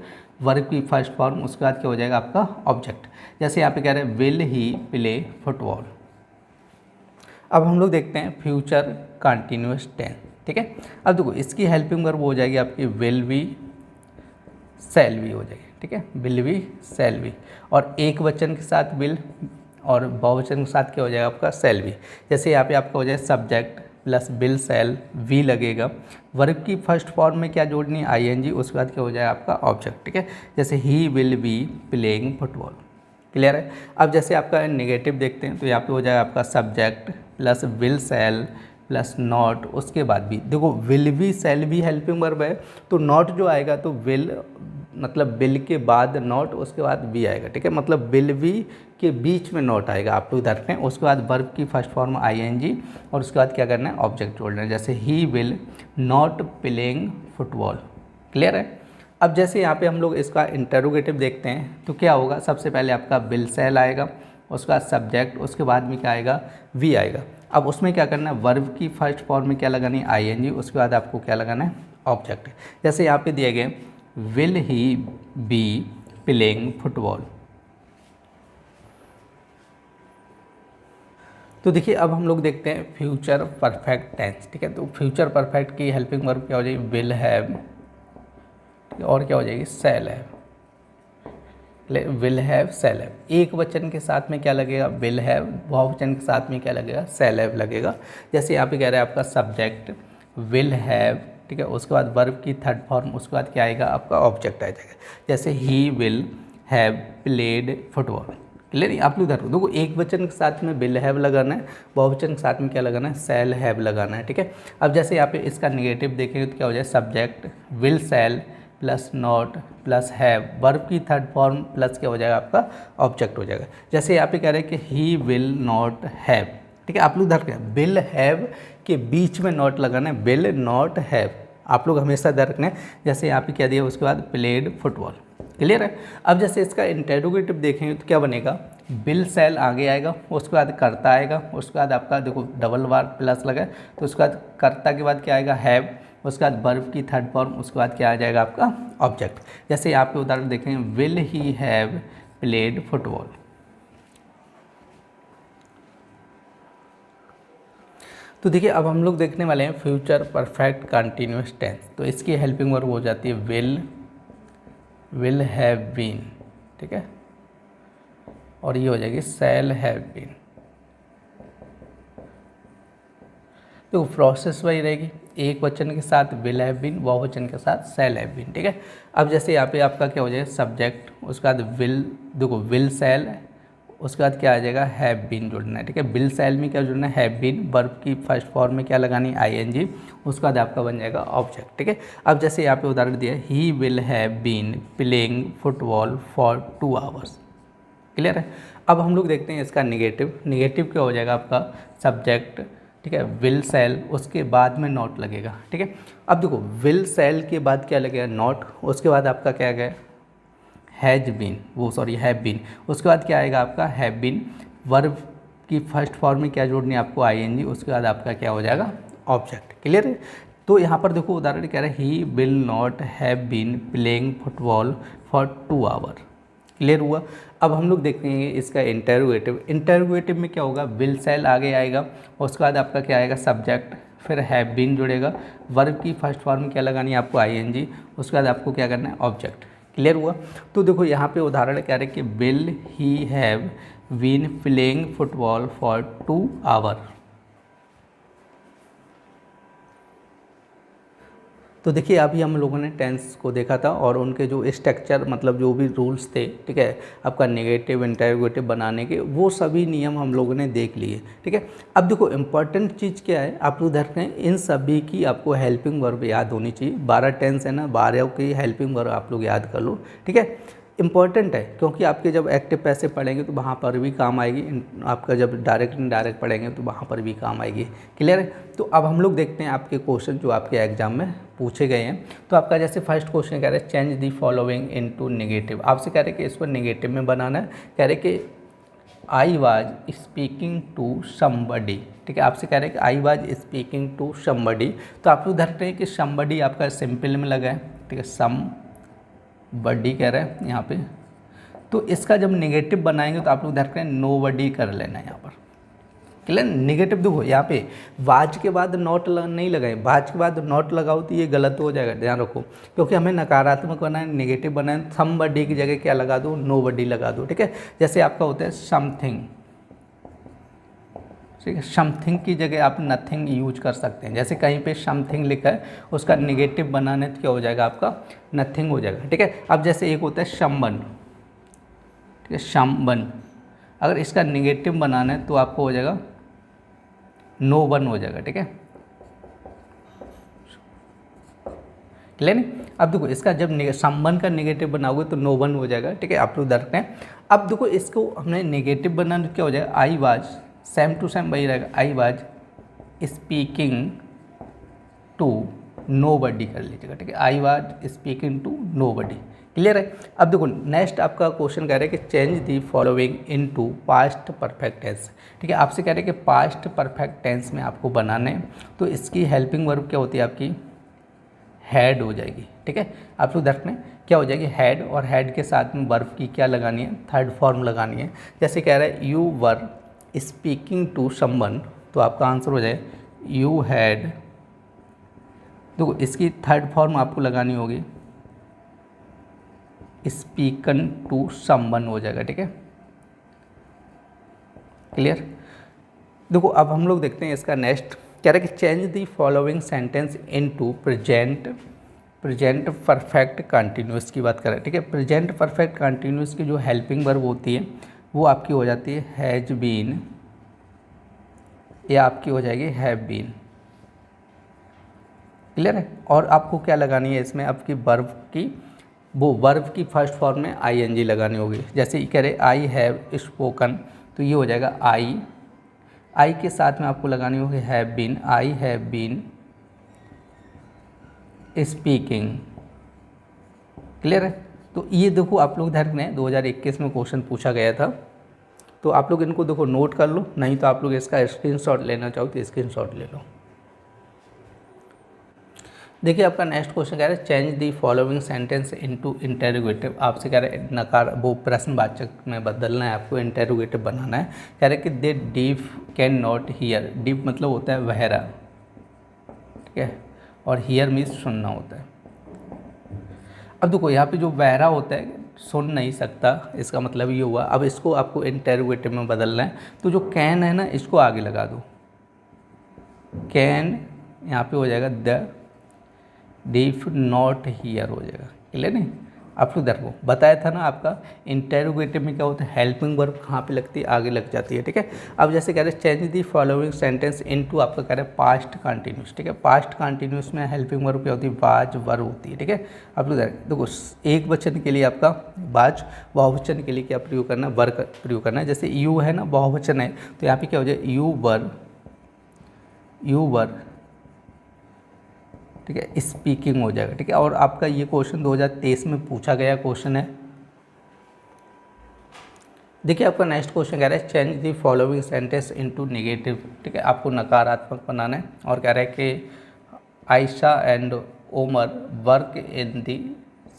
वर्ब की फर्स्ट फॉर्म, उसके बाद क्या हो जाएगा आपका ऑब्जेक्ट। जैसे यहाँ पे कह रहे हैं विल ही प्ले फुटबॉल। अब हम लोग देखते हैं फ्यूचर कंटिन्यूअस टेंस, ठीक है। अब देखो इसकी हेल्पिंग वर्ब हो जाएगी आपकी विल बी सेल बी हो जाएगी, ठीक है, विल बी सेल बी, और एक वचन के साथ विल और बहुवचन के साथ क्या हो जाएगा आपका, सेल बी। जैसे यहाँ पे आपका हो जाए subject plus will shall V लगेगा, वर्ब की फर्स्ट फॉर्म में क्या जोड़नी है, आईएनजी, उसके बाद क्या हो जाए आपका ऑब्जेक्ट, ठीक है। जैसे he will be playing football, clear है। अब जैसे आपका नेगेटिव देखते हैं तो यहाँ पे हो जाएगा आपका subject plus will shall plus not, उसके बाद भी देखो विल बी सेल भी हेल्पिंग वर्ब है, तो नॉट जो आएगा तो विल, मतलब विल के बाद नॉट, उसके बाद बी आएगा, ठीक है, मतलब विल बी के बीच में नॉट आएगा, आप लोग इधर में, उसके बाद वर्ब की फर्स्ट फॉर्म आईएनजी, और उसके बाद क्या करना है, ऑब्जेक्ट जोड़ना है, जैसे ही will not playing football, clear है। अब जैसे यहाँ पे हम लोग इसका इंटरोगेटिव देखते हैं तो क्या होगा, सबसे पहले आपका विल सेल आएगा, उसके बाद सब्जेक्ट, उसके बाद में क्या आएगा, वी आएगा। अब उसमें क्या करना है, वर्ब की फर्स्ट फॉर्म में क्या लगानी है, आईएनजी, उसके बाद आपको क्या लगाना है, ऑब्जेक्ट। जैसे यहाँ पे दिए गए will he be playing football. तो देखिए अब हम लोग देखते हैं फ्यूचर परफेक्ट टेंस, ठीक है। तो फ्यूचर परफेक्ट की हेल्पिंग वर्ब क्या हो जाएगी, विल हैव, और क्या हो जाएगी, shall have. Will have, shall have, एक वचन के साथ में क्या लगेगा, विल हैव, बहुवचन के साथ में क्या लगेगा, सेल हैव लगेगा। जैसे यहाँ पे कह रहा है आपका सब्जेक्ट विल हैव, ठीक है, उसके बाद वर्ब की थर्ड फॉर्म, उसके बाद क्या आएगा, आपका ऑब्जेक्ट आ जाएगा। जैसे ही will have played football. Clear है। आप लोग इधर देखो, एक वचन के साथ में विल हैव लगाना है, बहुवचन के साथ में क्या लगाना है, सेल हैव लगाना है, ठीक है। अब जैसे यहाँ पे इसका नेगेटिव देखेंगे तो क्या हो जाए, subject will shall plus not plus have, verb की थर्ड फॉर्म प्लस क्या हो जाएगा, आपका ऑब्जेक्ट हो जाएगा। जैसे यहाँ पे कह रहे हैं कि ही विल नॉट हैव, ठीक है। आप लोग इधर विल हैव के बीच में नॉट लगाना है, विल नॉट हैव, आप लोग हमेशा इधर रखना है। जैसे यहाँ पे क्या दिया, उसके बाद प्लेड फुटबॉल। क्लियर है। अब जैसे इसका इंटरोगेटिव देखेंगे तो क्या बनेगा, विल सेल आगे आएगा, उसके बाद करता आएगा, उसके बाद आपका देखो डबल बार प्लस लगा है तो उसके बाद करता के बाद क्या आएगा, हैव, उसके बाद वर्ब की थर्ड फॉर्म, उसके बाद क्या आ जाएगा, आपका ऑब्जेक्ट। जैसे यहाँ पे उदाहरण देखेंगे, will he have played football. तो देखिए अब हम लोग देखने वाले हैं फ्यूचर परफेक्ट कंटिन्यूअस टेंस। तो इसकी हेल्पिंग वर्ब हो जाती है विल हैव बीन, ठीक है, और ये हो जाएगी सेल हैव बीन। तो प्रोसेस वही रहेगी, एक वचन के साथ विल हैव बीन, बहुवचन के साथ सेल हैव बीन, ठीक है। अब जैसे यहाँ पे आपका क्या हो जाएगा, सब्जेक्ट, उसके बाद विल, देखो विल सेल, उसके बाद क्या आ जाएगा, हैव बीन जुड़ना है, ठीक है। विल सेल में क्या जुड़ना है, हैव बीन, वर्ब की फर्स्ट फॉर्म में क्या लगानी है, आईएनजी, उसके बाद आपका बन जाएगा ऑब्जेक्ट, ठीक है। अब जैसे यहाँ पे उदाहरण दिया, he will have been playing football for 2 hours. Clear है। अब हम लोग देखते हैं इसका नेगेटिव। नेगेटिव क्या हो जाएगा, आपका सब्जेक्ट, ठीक है, विल सेल, उसके बाद में नॉट लगेगा, ठीक है। अब देखो विल सेल के बाद क्या लगेगा, नॉट, उसके बाद आपका क्या गया, हैज बीन, हैव बीन, उसके बाद क्या आएगा, आपका हैव बीन, वर्ब की फर्स्ट फॉर्म में क्या जोड़नी है आपको, आईएनजी, उसके बाद आपका क्या हो जाएगा, ऑब्जेक्ट। क्लियर है। तो यहाँ पर देखो उदाहरण कह रहे हैं, he will not have been playing football for 2 hour. Clear हुआ। अब हम लोग देखेंगे इसका इंटरोगेटिव। इंटरोगेटिव में क्या होगा, विल सेल आगे आएगा, उसके बाद आपका क्या आएगा, सब्जेक्ट, फिर हैव बीन जुड़ेगा, वर्ब की फर्स्ट फॉर्म में क्या लगानी है आपको, आईएनजी, उसके बाद आपको क्या करना है, ऑब्जेक्ट। क्लियर हुआ। तो देखो यहाँ पे उदाहरण कह रहे हैं कि will he have been playing football for 2 hour. तो देखिए अभी हम लोगों ने टेंस को देखा था और उनके जो स्ट्रक्चर, मतलब जो भी रूल्स थे, ठीक है, आपका नेगेटिव इंटरोगेटिव बनाने के, वो सभी नियम हम लोगों ने देख लिए, ठीक है। अब देखो इम्पॉर्टेंट चीज़ क्या है, आप लोग देख रहे हैं, इन सभी की आपको हेल्पिंग वर्ब याद होनी चाहिए। 12 टेंस है ना, 12 की हेल्पिंग वर्ब आप लोग याद कर लो, ठीक है। इम्पॉर्टेंट है क्योंकि आपके जब एक्टिव पैसे पढ़ेंगे तो वहाँ पर भी काम आएगी, आपका जब डायरेक्ट इनडायरेक्ट पढ़ेंगे तो वहाँ पर भी काम आएगी। क्लियर है। तो अब हम लोग देखते हैं आपके क्वेश्चन जो आपके एग्जाम में पूछे गए हैं। तो आपका जैसे फर्स्ट क्वेश्चन कह रहे हैं, change the following into negative. आपसे कह रहे हैं कि इसको नेगेटिव में बनाना है। कह रहे कि I was speaking to somebody, ठीक है। आपसे कह रहे हैं कि I was speaking to somebody. तो आप लोग धरते हैं कि समबडी आपका सिंपल में लगा है, ठीक है, सम बडी कह रहे हैं यहाँ पे। तो इसका जब नेगेटिव बनाएंगे तो आप लोग धर करें नो बडी कर लेना है यहाँ पर। क्लियर। नेगेटिव देखो यहाँ पे वाज के बाद नॉट नहीं लगाए, वाज के बाद नॉट लगाओ तो ये गलत हो जाएगा, ध्यान रखो, क्योंकि हमें नकारात्मक बनाए, नेगेटिव बनाए, सम बडी की जगह क्या लगा दो, नो बडी लगा दो, ठीक है। जैसे आपका होता है समथिंग, ठीक है, समथिंग की जगह आप नथिंग यूज कर सकते हैं। जैसे कहीं पे समथिंग लिखा है, उसका नेगेटिव बनाने तो क्या हो जाएगा, आपका नथिंग हो जाएगा, ठीक है। अब जैसे एक होता है शमबन, ठीक है, शमबन, अगर इसका नेगेटिव बनाना है तो आपको हो जाएगा नो वन हो जाएगा, ठीक है। क्लियर नहीं। अब देखो इसका जब संबंध का नेगेटिव बनाओगे तो नो वन हो जाएगा, ठीक है। आप लोग देखते हैं। अब देखो इसको हमने नेगेटिव बनाना, क्या हो जाएगा, I was, same to same वही रहेगा, I was speaking to nobody कर लीजिएगा, ठीक है। I was speaking to nobody, clear है। अब देखो नेक्स्ट आपका क्वेश्चन कह रहा है कि change the following into past perfect tense, ठीक है। आपसे कह रहे हैं कि पास्ट परफेक्ट टेंस में आपको बनाने हैं, तो इसकी हेल्पिंग वर्ब क्या होती है आपकी, हैड हो जाएगी, ठीक है। आप लोग देख लें क्या हो जाएगी, हैड, और हैड के साथ में वर्ब की क्या लगानी है, थर्ड फॉर्म लगानी है। जैसे कह रहा है you were speaking to someone, तो आपका आंसर हो जाए यू हैड, देखो इसकी थर्ड फॉर्म आपको लगानी होगी स्पीकन टू समवन हो जाएगा, ठीक है, क्लियर। देखो अब हम लोग देखते हैं इसका नेक्स्ट कह रहा है कि change the following sentence into present perfect continuous की बात करें, ठीक है। प्रेजेंट परफेक्ट कंटिन्यूस की जो हेल्पिंग वर्ब होती है वो आपकी हो जाती है हैज बीन, या आपकी हो जाएगी हैव बीन, क्लियर है। और आपको क्या लगानी है इसमें, आपकी वर्ब की, वो वर्ब की फर्स्ट फॉर्म में आईएनजी लगानी होगी। जैसे कह रहे आई हैव स्पोकन, तो ये हो जाएगा आई के साथ में आपको लगानी होगी have been, I have been speaking, clear है। तो ये देखो आप लोग ध्यान रखें 2021 में क्वेश्चन पूछा गया था, तो आप लोग इनको देखो नोट कर लो, नहीं तो आप लोग इसका स्क्रीनशॉट लेना चाहो तो स्क्रीनशॉट ले लो। देखिए आपका नेक्स्ट क्वेश्चन कह रहा है change the following sentence into interrogative, आपसे कह रहे हैं नकार वो प्रश्नवाचक में बदलना है, आपको इंटेरोगेटिव बनाना है। कह रहे हैं कि they deaf can not hear, deaf मतलब होता है बहरा, ठीक है, और हियर मीन्स सुनना होता है। अब देखो यहाँ पे जो बहरा होता है सुन नहीं सकता, इसका मतलब ये हुआ। अब इसको आपको इंटेरोगेटिव में बदलना है, तो जो कैन है ना इसको आगे लगा दो, कैन यहाँ पे हो जाएगा द डीफ नॉट हियर हो जाएगा, क्लियर नहीं। आप लोग देखो बताया था ना आपका इंटेरोगेटिव में क्या होता है, हेल्पिंग वर्ब कहाँ पे लगती है, आगे लग जाती है, ठीक है। अब जैसे कह रहे हैं change the following sentence into, आपका कह रहे हैं पास्ट कंटिन्यूस, ठीक है। पास्ट कंटिन्यूस में हेल्पिंग वर्ब क्या होती है, वाज वर होती है, ठीक है। आप लोग देखो एक वचन के लिए आपका वाज, बहुवचन के लिए क्या प्रयोग करना है, वर प्रयोग करना है। जैसे यू है ना बहुवचन है, तो यहाँ पे क्या हो जाए यू वर, ठीक है, स्पीकिंग हो जाएगा, ठीक है। और आपका ये क्वेश्चन 2023 में पूछा गया क्वेश्चन है। देखिए आपका नेक्स्ट क्वेश्चन कह रहा है change the following sentence into negative, ठीक है, आपको नकारात्मक बनाना है। और कह रहा है कि Ayesha and Umar work in the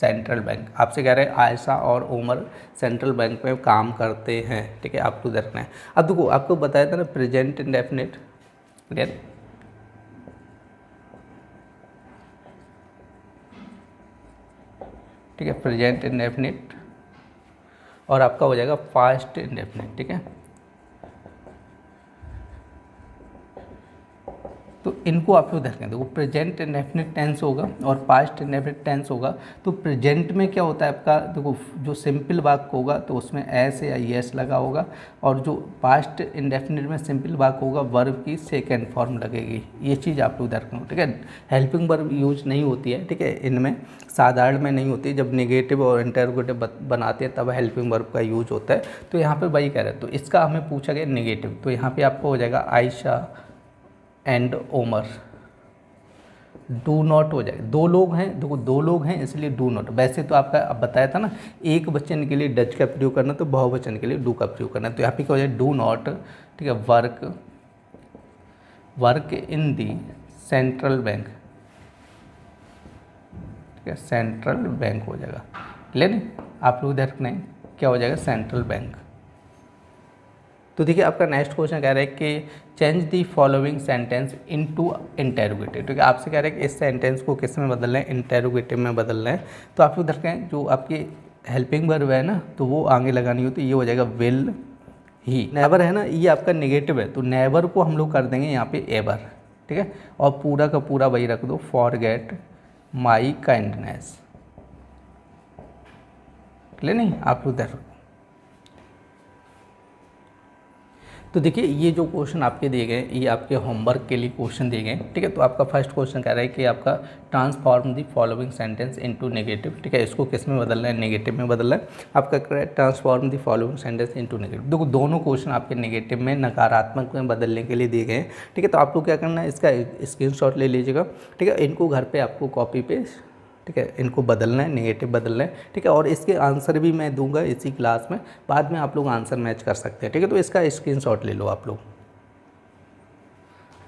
central bank, आपसे कह रहे हैं आयशा और उमर सेंट्रल बैंक में काम करते हैं, ठीक है, आपको देखना है। अब देखो आपको बताया था ना प्रेजेंट इंडेफिनिट, क्लियर, ठीक है, प्रेजेंट इंडेफिनिट, और आपका हो जाएगा पास्ट इंडेफिनिट, ठीक है। तो इनको आप लोग देखें, देखो प्रेजेंट इंडेफिनिट टेंस होगा और पास्ट इंडेफिनिट टेंस होगा। तो प्रेजेंट में क्या होता है आपका, देखो जो सिंपल वाक्य होगा तो उसमें एस या यस लगा होगा, और जो पास्ट इंडेफिनिट में सिंपल वाक्य होगा वर्ब की सेकेंड फॉर्म लगेगी। ये चीज़ आप लोग देखें, ठीक है। हेल्पिंग वर्ब यूज नहीं होती है, ठीक है, इनमें साधारण में नहीं होती, जब नेगेटिव और इंटेरोगेटिव बनाते हैं तब हेल्पिंग वर्ब का यूज होता है। तो यहाँ पर वही कह रहे हैं, तो इसका हमें पूछा गया नेगेटिव, तो यहाँ पर आपको हो जाएगा Ayesha and Omar, do not हो जाएगा, दो लोग हैं, देखो दो लोग हैं इसलिए डू नॉट। वैसे तो आपका अब बताया था ना एक वचन के लिए डच का प्रयोग करना, तो बहुवचन के लिए डू का प्रयोग करना। तो यहाँ पे क्या हो जाए डू नॉट, ठीक है, work in the central bank, ठीक है, सेंट्रल बैंक हो जाएगा, क्लियर नहीं। आप लोग ध्यान रखना है क्या हो जाएगा सेंट्रल बैंक। तो देखिए आपका नेक्स्ट क्वेश्चन कह रहा है कि change the following sentence into interrogative, ठीक है, आपसे कह रहा है कि इस सेंटेंस को किस में बदलना है, इंटेरोगेटिव में बदलना है। तो आप लोग देखें जो आपकी हेल्पिंग वर्ब है ना तो वो आगे लगानी हो, तो ये हो जाएगा विल ही। नेवर है ना ये आपका नेगेटिव है, तो नेवर को हम लोग कर देंगे यहाँ पे एवर, ठीक है, और पूरा का पूरा वही रख दो फॉरगेट माई काइंडनेस, क्लियर नहीं। आप लोग देख तो देखिए ये जो क्वेश्चन आपके दिए गए ये आपके होमवर्क के लिए क्वेश्चन दिए गए हैं, ठीक है। तो आपका फर्स्ट क्वेश्चन कह रहा है कि आपका transform the following sentence into negative, ठीक है। इसको किस में बदलना है, नेगेटिव में बदलना है। आपका कह रहा है transform the following sentence into negative. देखो दोनों क्वेश्चन आपके नेगेटिव में, नकारात्मक में बदलने के लिए दिए गए हैं, ठीक है। तो आपको क्या करना है, इसका स्क्रीनशॉट ले लीजिएगा, ठीक है। इनको घर पर आपको कॉपी पेस्ट, ठीक है, इनको बदलना है, नेगेटिव बदलना है, ठीक है। और इसके आंसर भी मैं दूंगा इसी क्लास में, बाद में आप लोग आंसर मैच कर सकते हैं, ठीक है। तो इसका स्क्रीनशॉट ले लो आप लोग,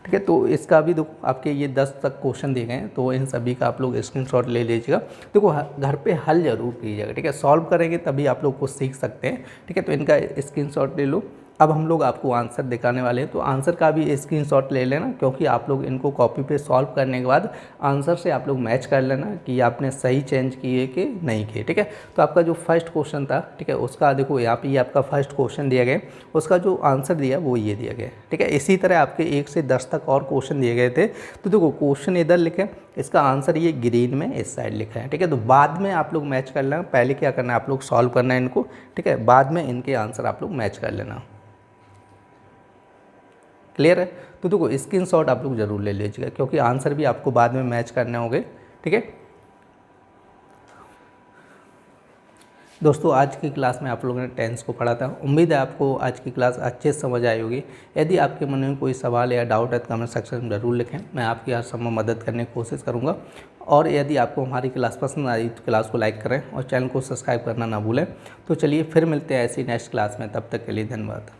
ठीक है। तो इसका भी देखो आपके ये 10 तक क्वेश्चन दिए गए हैं, तो इन सभी का आप लोग स्क्रीनशॉट ले लीजिएगा। देखो घर पे हल जरूर कीजिएगा, ठीक है। सॉल्व करेंगे तभी आप लोग कुछ सीख सकते हैं, ठीक है। तो इनका स्क्रीनशॉट ले लो। अब हम लोग आपको आंसर दिखाने वाले हैं, तो आंसर का भी स्क्रीनशॉट ले लेना, क्योंकि आप लोग इनको कॉपी पे सॉल्व करने के बाद आंसर से आप लोग मैच कर लेना कि आपने सही चेंज किए कि नहीं किए, ठीक है। तो आपका जो फर्स्ट क्वेश्चन था, ठीक है, उसका देखो यहाँ पे ये आपका फर्स्ट क्वेश्चन दिया गया, उसका जो आंसर दिया वो ये दिया गया, ठीक है। इसी तरह आपके 1 से 10 तक और क्वेश्चन दिए गए थे। तो देखो क्वेश्चन इधर लिखे, इसका आंसर ये ग्रीन में इस साइड लिखा है, ठीक है। तो बाद में आप लोग मैच कर लेना, पहले क्या करना है आप लोग सॉल्व करना है इनको, ठीक है। बाद में इनके आंसर आप लोग मैच कर लेना। क्लियर है। तो देखो स्क्रीनशॉट आप लोग जरूर ले लीजिएगा, क्योंकि आंसर भी आपको बाद में मैच करने होंगे, ठीक है। दोस्तों आज की क्लास में आप लोगों ने टेंस को पढ़ा था। उम्मीद है आपको आज की क्लास अच्छे से समझ आई होगी। यदि आपके मन में कोई सवाल या डाउट है तो कमेंट सेक्शन में ज़रूर लिखें, मैं आपकी हर संभव मदद करने की कोशिश करूँगा। और यदि आपको हमारी क्लास पसंद आई तो क्लास को लाइक करें और चैनल को सब्सक्राइब करना ना भूलें। तो चलिए फिर मिलते हैं ऐसी नेक्स्ट क्लास में, तब तक के लिए धन्यवाद।